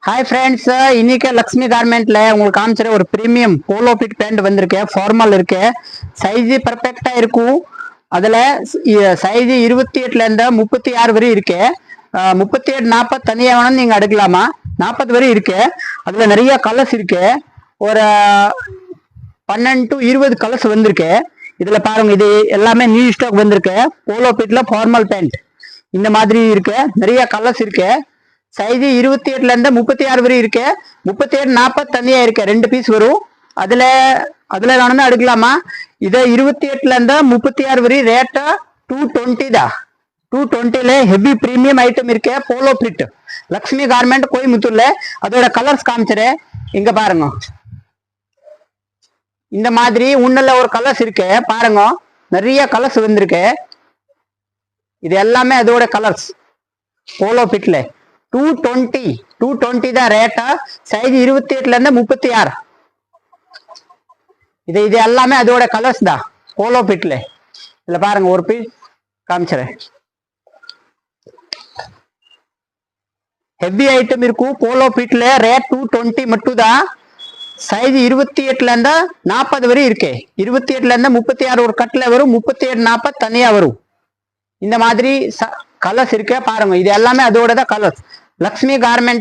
Hi friends, இன்னைக்கு லக்ஷ்மி கார்மெண்ட்ல உங்களுக்கு காமிச்சிட ஒரு பிரீமியம் போலோ ஃபிட் பேண்ட் வந்திருக்கு. ஃபார்மல் இருக்கு, சைஸ் பர்ஃபெக்டா இருக்கும். அதுல சைஸ் 28ல இருந்து 36 வரை இருக்கு. 38 40 தனியா வேணும் நீங்க எடுக்கலாமா, 40 வரை இருக்கு. அதுல நிறைய கலர்ஸ் இருக்கு. ஒரு 12 to 20 கலர்ஸ் வந்திருக்கு. இதுல பாருங்க, இது எல்லாமே நியூ ஸ்டாக் வந்திருக்கு. போலோ ஃபிட்ல ஃபார்மல் பேண்ட் இந்த மாதிரி இருக்கு. நிறைய கலர்ஸ் இருக்கு. சைஸ் 28ல இருந்து 36 வரை இருக்கு. 38 40 தனியா இருக்கு, 2 பீஸ் வரும். அதுல வேணும்னா எடுக்கலாமா. இதை 28ல இருந்து 36 வரை ரேட்டா 220 தான். 220ல ஹெவி பிரீமியம் ஐட்டம் இருக்கு. போலோ ஃபிட் லக்ஷ்மி கார்மெண்ட் கோயம்புத்தூர்ல. அதோட கலர்ஸ் காமிச்சிரு. இங்க பாருங்க, இந்த மாதிரி உன்னல ஒரு கலர்ஸ் இருக்கு பாருங்க. நிறைய கலர்ஸ் வந்திருக்கு. இது எல்லாமே அதோட கலர்ஸ். போலோ ஃபிட்ல 220 தான் ரேட்டா. சைஸ் 28ல இருந்து 36. இது எல்லாமே அதோட கலர்ஸ் தான் போலோ ஃபிட்ல. இதுல பாருங்க, ஒரு பீஸ் காமிச்சிரு. ஹெவி ஐட்டம் இருக்கும் போலோ ஃபிட்ல. ரேட் 220 மட்டும் தான். சைஸ் 28ல இருந்து 40 வரை இருக்கு. 28ல இருந்து 36 ஒரு கட்ல வரும். 38 40 தனியா வரும். இந்த மாதிரி கலர்ஸ் இருக்கு பாருங்க. இது எல்லாமே அதோட தான் கலர்ஸ். லக்ஷ்மி கார்மெண்ட்